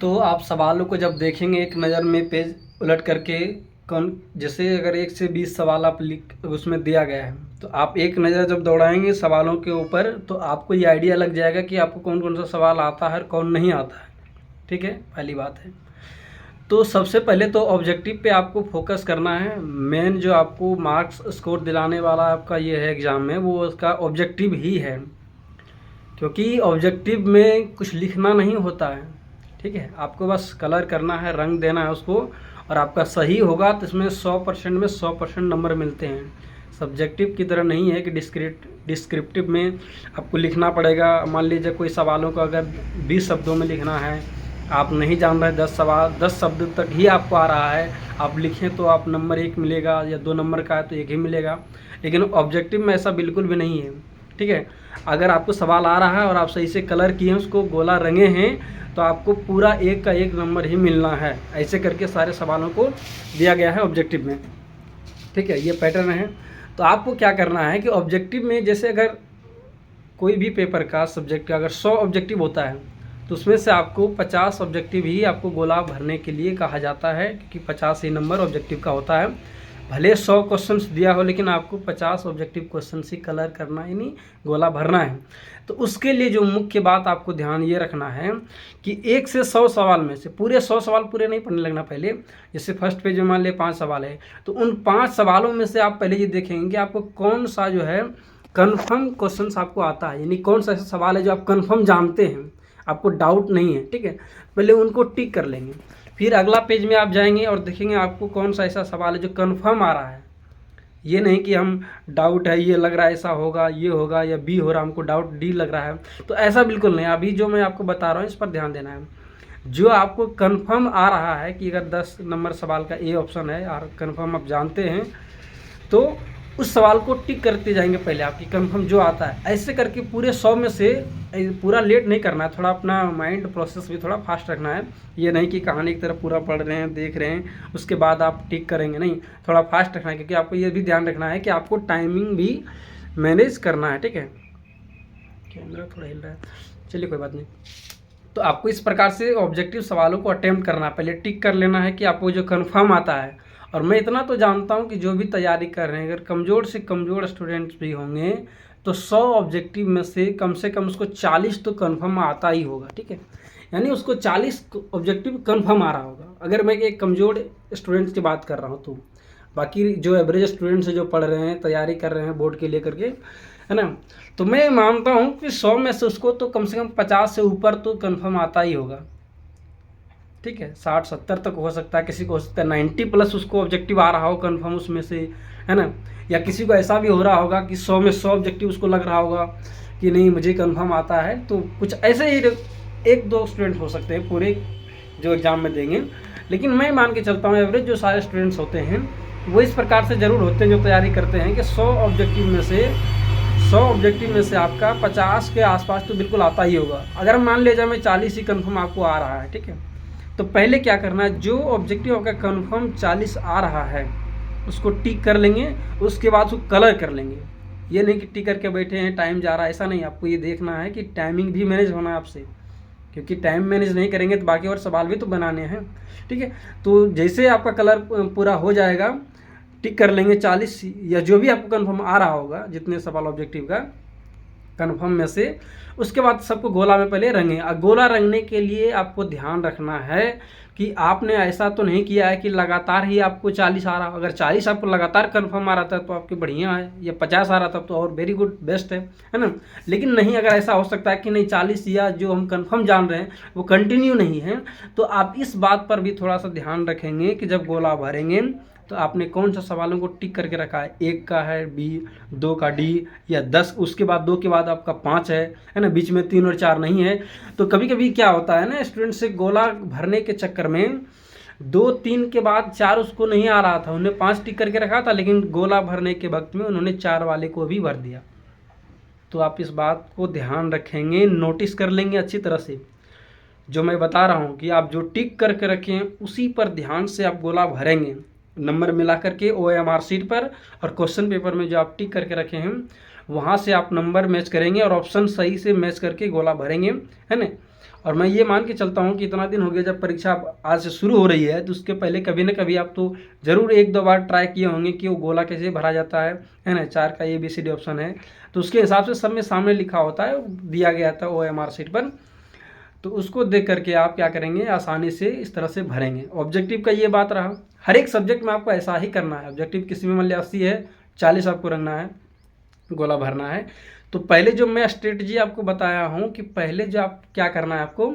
तो आप सवालों को जब देखेंगे एक नज़र में पेज उलट करके, कौन जैसे अगर 1 से 20 सवाल आप लिख उसमें दिया गया है, तो आप एक नज़र जब दौड़ाएंगे सवालों के ऊपर तो आपको ये आइडिया लग जाएगा कि आपको कौन कौन सा सवाल आता है और कौन नहीं आता है। ठीक है, पहली बात है। तो सबसे पहले तो ऑब्जेक्टिव पे आपको फोकस करना है। मेन जो आपको मार्क्स स्कोर दिलाने वाला आपका ये है एग्ज़ाम में, वो उसका ऑब्जेक्टिव ही है, क्योंकि ऑब्जेक्टिव में कुछ लिखना नहीं होता है। ठीक है, आपको बस कलर करना है, रंग देना है उसको, और आपका सही होगा तो इसमें 100% में 100% नंबर मिलते हैं। सब्जेक्टिव की तरह नहीं है कि डिस्क्रिप्टिव में आपको लिखना पड़ेगा। मान लीजिए कोई सवालों को अगर 20 शब्दों में लिखना है, आप नहीं जान रहे 10 शब्द तक ही आपको आ रहा है, आप लिखें तो आप नंबर 1 मिलेगा, या 2 नंबर का है तो 1 ही मिलेगा। लेकिन ऑब्जेक्टिव में ऐसा बिल्कुल भी नहीं है। ठीक है, अगर आपको सवाल आ रहा है और आप सही से कलर किए हैं, उसको गोला रंगे हैं, तो आपको पूरा 1 का 1 नंबर ही मिलना है। ऐसे करके सारे सवालों को दिया गया है ऑब्जेक्टिव में। ठीक है, ये पैटर्न है। तो आपको क्या करना है कि ऑब्जेक्टिव में जैसे अगर कोई भी पेपर का सब्जेक्ट का अगर 100 ऑब्जेक्टिव होता है, तो उसमें से आपको 50 ऑब्जेक्टिव ही आपको गोला भरने के लिए कहा जाता है, क्योंकि 50 ही नंबर ऑब्जेक्टिव का होता है। भले 100 क्वेश्चंस दिया हो, लेकिन आपको 50 ऑब्जेक्टिव क्वेश्चन ही कलर करना, यानी गोला भरना है। तो उसके लिए जो मुख्य बात आपको ध्यान ये रखना है कि 1 से 100 सवाल में से पूरे 100 सवाल पूरे नहीं पढ़ने लगना पहले। जैसे फर्स्ट पेज में मान लिया 5 सवाल है, तो उन 5 सवालों में से आप पहले ये देखेंगे कि आपको कौन सा जो है कन्फर्म क्वेश्चन आपको आता है, यानी कौन सा ऐसा सवाल है जो आप कन्फर्म जानते हैं, आपको डाउट नहीं है। ठीक है, पहले उनको टिक कर लेंगे। फिर अगला पेज में आप जाएंगे और देखेंगे आपको कौन सा ऐसा सवाल है जो कन्फर्म आ रहा है। ये नहीं कि हम डाउट है, ये लग रहा है ऐसा होगा, ये होगा, या बी हो रहा है, हमको डाउट डी लग रहा है, तो ऐसा बिल्कुल नहीं। अभी जो मैं आपको बता रहा हूँ इस पर ध्यान देना है। जो आपको कन्फर्म आ रहा है कि अगर 10 नंबर सवाल का ए ऑप्शन है और कन्फर्म आप जानते हैं, तो उस सवाल को टिक करते जाएंगे पहले आपकी कन्फर्म जो आता है। ऐसे करके पूरे 100 में से पूरा लेट नहीं करना है, थोड़ा अपना माइंड प्रोसेस भी थोड़ा फास्ट रखना है। ये नहीं कि कहानी की तरह पूरा पढ़ रहे हैं, देख रहे हैं, उसके बाद आप टिक करेंगे, नहीं, थोड़ा फास्ट रखना है, क्योंकि आपको ये भी ध्यान रखना है कि आपको टाइमिंग भी मैनेज करना है। ठीक है, कैमरा थोड़ा हिल रहा है, चलिए कोई बात नहीं। तो आपको इस प्रकार से ऑब्जेक्टिव सवालों को अटेम्प्ट करना है, पहले टिक कर लेना है कि आपको जो कन्फर्म आता है। और मैं इतना तो जानता हूँ कि जो भी तैयारी कर रहे हैं, अगर कमज़ोर से कमज़ोर स्टूडेंट्स भी होंगे, तो 100 ऑब्जेक्टिव में से कम उसको 40 तो कन्फर्म आता ही होगा। ठीक है, यानी उसको 40 ऑब्जेक्टिव कन्फर्म आ रहा होगा, अगर मैं एक कमज़ोर स्टूडेंट्स की बात कर रहा हूँ तो। बाकी जो एवरेज स्टूडेंट्स हैं, जो पढ़ रहे हैं, तैयारी कर रहे हैं बोर्ड के लेकर के, है ना, तो मैं मानता हूँ कि 100 में से उसको तो कम से कम 50 से ऊपर तो कन्फर्म आता ही होगा। ठीक है, 60-70 तक हो सकता है, किसी को हो सकता है 90+ उसको ऑब्जेक्टिव आ रहा हो कन्फर्म उसमें से, है ना। या किसी को ऐसा भी हो रहा होगा कि 100 में 100 ऑब्जेक्टिव उसको लग रहा होगा कि नहीं मुझे कन्फर्म आता है। तो कुछ ऐसे ही 1-2 स्टूडेंट हो सकते हैं पूरे जो एग्ज़ाम में देंगे, लेकिन मैं मान के चलता हूँ एवरेज जो सारे स्टूडेंट्स होते हैं वो इस प्रकार से ज़रूर होते हैं, जो तैयारी करते हैं कि 100 ऑब्जेक्टिव में से आपका 50 के आसपास तो बिल्कुल आता ही होगा। अगर मान लिया जाए मैं 40 ही कन्फर्म आपको आ रहा है, ठीक है, तो पहले क्या करना है, जो ऑब्जेक्टिव आपका कन्फर्म 40 आ रहा है उसको टिक कर लेंगे, उसके बाद उसको कलर कर लेंगे। ये नहीं कि टिक करके बैठे हैं टाइम जा रहा है, ऐसा नहीं। आपको ये देखना है कि टाइमिंग भी मैनेज होना है आपसे, क्योंकि टाइम मैनेज नहीं करेंगे तो बाकी और सवाल भी तो बनाने हैं। ठीक है, तो जैसे आपका कलर पूरा हो जाएगा, टिक कर लेंगे 40 या जो भी आपको कन्फर्म आ रहा होगा, जितने सवाल ऑब्जेक्टिव का कन्फर्म में से, उसके बाद सबको गोला में पहले रंगें। और गोला रंगने के लिए आपको ध्यान रखना है कि आपने ऐसा तो नहीं किया है कि लगातार ही आपको 40 आ रहा। अगर 40 आपको लगातार कन्फर्म आ रहा था तो आपके बढ़िया है, या 50 आ रहा था तो और वेरी गुड, बेस्ट है ना। लेकिन नहीं, अगर ऐसा हो सकता है कि नहीं 40 या जो हम कन्फर्म जान रहे हैं वो कंटिन्यू नहीं है, तो आप इस बात पर भी थोड़ा सा ध्यान रखेंगे कि जब गोला भरेंगे तो आपने कौन सा सवालों को टिक करके रखा है। 1 का है बी, 2 का डी, या 10, उसके बाद 2 के बाद आपका 5 है ना, बीच में 3 और 4 नहीं है। तो कभी कभी क्या होता है ना, स्टूडेंट से गोला भरने के चक्कर में 2-3 के बाद 4 उसको नहीं आ रहा था, उन्होंने 5 टिक करके रखा था, लेकिन गोला भरने के वक्त में उन्होंने 4 वाले को भी भर दिया। तो आप इस बात को ध्यान रखेंगे, नोटिस कर लेंगे अच्छी तरह से जो मैं बता रहा हूँ, कि आप जो टिक करके रखें उसी पर ध्यान से आप गोला भरेंगे, नंबर मिला करके OMR शीट पर, और क्वेश्चन पेपर में जो आप टिक करके रखे हैं वहाँ से आप नंबर मैच करेंगे और ऑप्शन सही से मैच करके गोला भरेंगे, है ना। और मैं ये मान के चलता हूँ कि इतना दिन हो गया जब परीक्षा आज से शुरू हो रही है, तो उसके पहले कभी ना कभी आप तो ज़रूर 1-2 बार ट्राई किए होंगे कि वो गोला कैसे भरा जाता है ना। 4 का ABCD ऑप्शन है, तो उसके हिसाब से सब में सामने लिखा होता है, दिया गया था OMR शीट पर। तो उसको देख करके आप क्या करेंगे, आसानी से इस तरह से भरेंगे। ऑब्जेक्टिव का ये बात रहा, हर एक सब्जेक्ट में आपको ऐसा ही करना है। ऑब्जेक्टिव किसी में मान लिया 80 है, 40 आपको रखना है, गोला भरना है। तो पहले जो मैं स्ट्रेटजी आपको बताया हूँ कि पहले जो आप क्या करना है आपको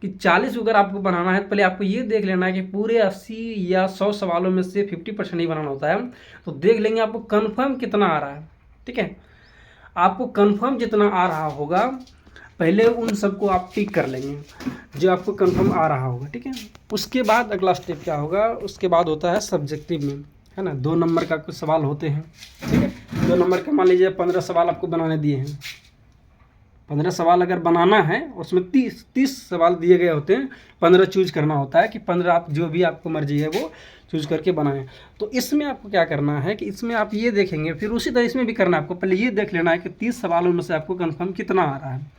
कि 40 अगर आपको बनाना है, पहले आपको ये देख लेना है कि पूरे 80 या 100 सवालों में से 50% ही बनाना होता है। तो देख लेंगे आपको कन्फर्म कितना आ रहा है, ठीक है। आपको कन्फर्म जितना आ रहा होगा पहले उन सबको आप टिक कर लेंगे, जो आपको कन्फर्म आ रहा होगा, ठीक है। उसके बाद अगला स्टेप क्या होगा, उसके बाद होता है सब्जेक्टिव में, है ना। 2 नंबर का कुछ सवाल होते हैं, ठीक है। 2 नंबर का मान लीजिए 15 सवाल आपको बनाने दिए हैं। 15 सवाल अगर बनाना है, उसमें 30 सवाल दिए गए होते हैं, 15 चूज करना होता है कि 15 आप जो भी आपको मर्जी है वो चूज करके बनाएं। तो इसमें आपको क्या करना है कि इसमें आप ये देखेंगे, फिर उसी तरह इसमें भी करना है आपको। पहले ये देख लेना है कि 30 सवालों में से आपको कन्फर्म कितना आ रहा है।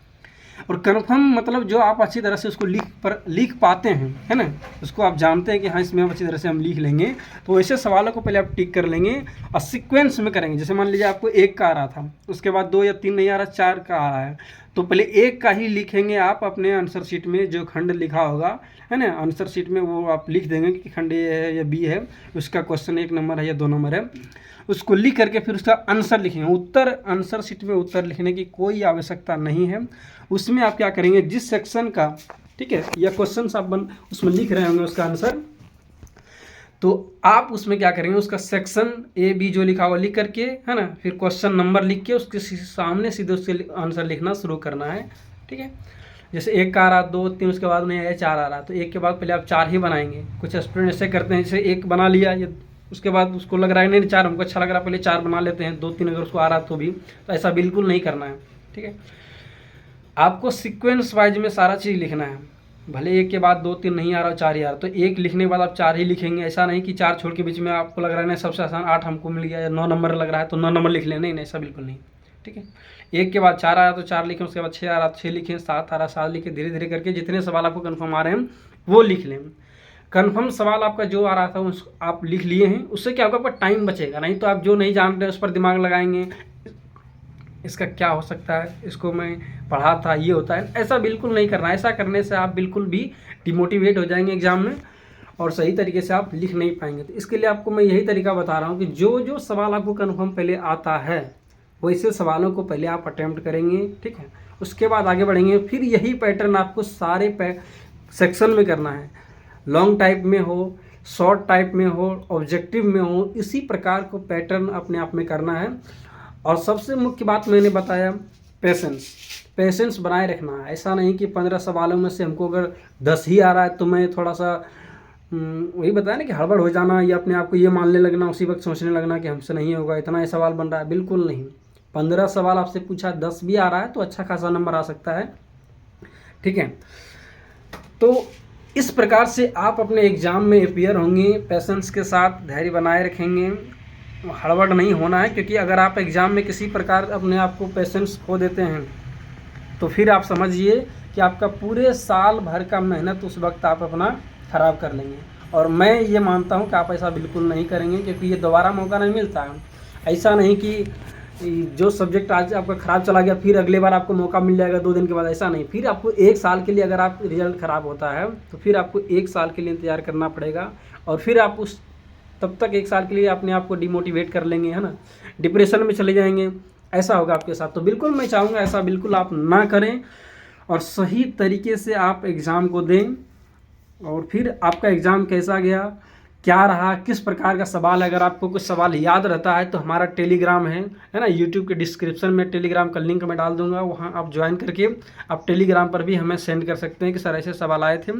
और कन्फर्म मतलब जो आप अच्छी तरह से उसको लिख पाते हैं, है ना, उसको आप जानते हैं कि हाँ इसमें हम अच्छी तरह से हम लिख लेंगे। तो ऐसे सवालों को पहले आप टिक कर लेंगे और सीक्वेंस में करेंगे। जैसे मान लीजिए आपको 1 का आ रहा था, उसके बाद 2 या 3 नहीं आ रहा, 4 का आ रहा है, तो पहले 1 का ही लिखेंगे आप अपने आंसर शीट में। जो खंड लिखा होगा, है ना, आंसर शीट में वो आप लिख देंगे कि खंड ए है या बी है, उसका क्वेश्चन 1 नंबर है या 2 नंबर है। उसको लिख करके फिर उसका आंसर लिखेंगे। उत्तर आंसर शीट में उत्तर लिखने की कोई आवश्यकता नहीं है। उसमें आप क्या करेंगे, जिस सेक्शन का, ठीक है, या क्वेश्चन आप उसमें लिख रहे होंगे उसका आंसर, तो आप उसमें क्या करेंगे, उसका सेक्शन A B जो लिखा हुआ लिख करके, है ना, फिर क्वेश्चन नंबर लिख के उसके सामने सीधे उसके आंसर लिखना शुरू करना है, ठीक है। जैसे 1 का आ रहा, 2, 3, उसके बाद नहीं आया 4 आ रहा, तो 1 के बाद पहले आप 4 ही बनाएंगे। कुछ स्टूडेंट ऐसे करते हैं, जैसे 1 बना लिया, ये उसके बाद उसको लग रहा है नहीं 4 हमको अच्छा लग रहा है, पहले 4 बना लेते हैं, 2, 3 अगर उसको आ रहा तो भी। तो ऐसा बिल्कुल नहीं करना है, ठीक है। आपको सीक्वेंस वाइज में सारा चीज़ लिखना है। भले 1 के बाद 2, 3 नहीं आ रहा, 4 ही आ रहा, तो 1 लिखने के बाद आप 4 ही लिखेंगे। ऐसा नहीं कि 4 छोड़ के बीच में आपको लग रहा है ना सबसे आसान 8 हमको मिल गया या 9 नंबर लग रहा है तो 9 नंबर लिख लें, नहीं, ऐसा बिल्कुल नहीं, ठीक है। 1 के बाद 4 आ रहा तो 4 लिखें, उसके बाद 6 आ रहा तो 6 लिखें, 7 आ रहा 7 लिखें। धीरे धीरे करके जितने सवाल आपको कन्फर्म आ रहे हैं वो लिख लें। कन्फर्म सवाल आपका जो आ रहा था उस आप लिख लिए हैं, उससे क्या होगा, आपका टाइम बचेगा। नहीं तो आप जो नहीं जानते उस पर दिमाग लगाएंगे, इसका क्या हो सकता है, इसको मैं पढ़ा था, ये होता है, ऐसा बिल्कुल नहीं करना। ऐसा करने से आप बिल्कुल भी डिमोटिवेट हो जाएंगे एग्जाम में और सही तरीके से आप लिख नहीं पाएंगे। तो इसके लिए आपको मैं यही तरीका बता रहा हूँ कि जो जो सवाल आपको कन्फर्म पहले आता है वैसे सवालों को पहले आप अटैम्प्ट करेंगे, ठीक है। उसके बाद आगे बढ़ेंगे। फिर यही पैटर्न आपको सारे सेक्शन में करना है, लॉन्ग टाइप में हो, शॉर्ट टाइप में हो, ऑब्जेक्टिव में हो, इसी प्रकार को पैटर्न अपने आप में करना है। और सबसे मुख्य बात मैंने बताया, पेशेंस बनाए रखना है। ऐसा नहीं कि 15 सवालों में से हमको अगर 10 ही आ रहा है तो मैं थोड़ा सा वही बताया ना कि हड़बड़ हो जाना या अपने आप को ये मानने लगना, उसी वक्त सोचने लगना कि हमसे नहीं होगा, इतना ही सवाल बन रहा है। बिल्कुल नहीं, 15 सवाल आपसे पूछा, 10 भी आ रहा है तो अच्छा खासा नंबर आ सकता है, ठीक है। तो इस प्रकार से आप अपने एग्ज़ाम में अपियर होंगे, पेशेंस के साथ धैर्य बनाए रखेंगे, हड़बड़ नहीं होना है। क्योंकि अगर आप एग्ज़ाम में किसी प्रकार अपने आप को पेशेंस खो देते हैं तो फिर आप समझिए कि आपका पूरे साल भर का मेहनत उस वक्त आप अपना ख़राब कर लेंगे। और मैं ये मानता हूँ कि आप ऐसा बिल्कुल नहीं करेंगे, क्योंकि ये दोबारा मौका नहीं मिलता है। ऐसा नहीं कि जो सब्जेक्ट आज आपका ख़राब चला गया फिर अगले बार आपको मौका मिल जाएगा 2 दिन के बाद, ऐसा नहीं। फिर आपको 1 साल के लिए, अगर आप रिजल्ट ख़राब होता है तो फिर आपको 1 साल के लिए इंतज़ार करना पड़ेगा। और फिर आप उस तब तक 1 साल के लिए अपने आप को डिमोटिवेट कर लेंगे, है ना, डिप्रेशन में चले जाएंगे, ऐसा होगा आपके साथ। तो बिल्कुल मैं चाहूँगा ऐसा बिल्कुल आप ना करें और सही तरीके से आप एग्ज़ाम को दें। और फिर आपका एग्ज़ाम कैसा गया, क्या रहा, किस प्रकार का सवाल है, अगर आपको कुछ सवाल याद रहता है तो हमारा टेलीग्राम है ना, यूट्यूब के डिस्क्रिप्शन में टेलीग्राम का लिंक मैं डाल दूंगा, वहाँ आप ज्वाइन करके आप टेलीग्राम पर भी हमें सेंड कर सकते हैं कि सर ऐसे सवाल आए थे,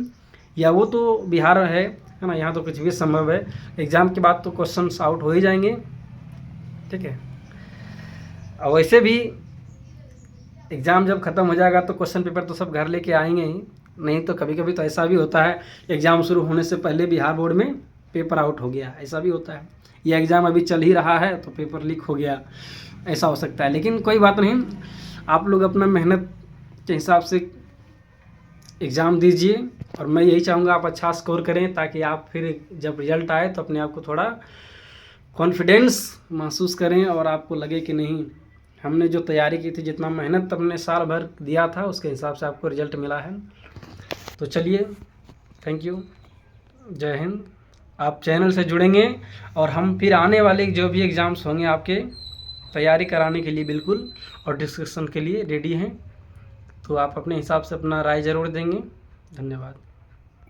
या वो तो बिहार है ना, यहाँ तो कुछ भी संभव है। एग्ज़ाम के बाद तो क्वेश्चंस आउट हो ही जाएंगे, ठीक है। और वैसे भी एग्ज़ाम जब ख़त्म हो जाएगा तो क्वेश्चन पेपर तो सब घर लेके आएंगे ही, नहीं तो कभी कभी तो ऐसा भी होता है एग्ज़ाम शुरू होने से पहले बिहार बोर्ड में पेपर आउट हो गया, ऐसा भी होता है। या एग्ज़ाम अभी चल ही रहा है तो पेपर लीक हो गया, ऐसा हो सकता है। लेकिन कोई बात नहीं, आप लोग अपना मेहनत के हिसाब से एग्ज़ाम दीजिए। और मैं यही चाहूँगा आप अच्छा स्कोर करें, ताकि आप फिर जब रिज़ल्ट आए तो अपने आप को थोड़ा कॉन्फिडेंस महसूस करें और आपको लगे कि नहीं, हमने जो तैयारी की थी, जितना मेहनत हमने साल भर दिया था, उसके हिसाब से आपको रिज़ल्ट मिला है। तो चलिए, थैंक यू, जय हिंद। आप चैनल से जुड़ेंगे और हम फिर आने वाले जो भी एग्ज़ाम्स होंगे आपके तैयारी कराने के लिए बिल्कुल और डिस्कशन के लिए रेडी हैं। तो आप अपने हिसाब से अपना राय ज़रूर देंगे। धन्यवाद।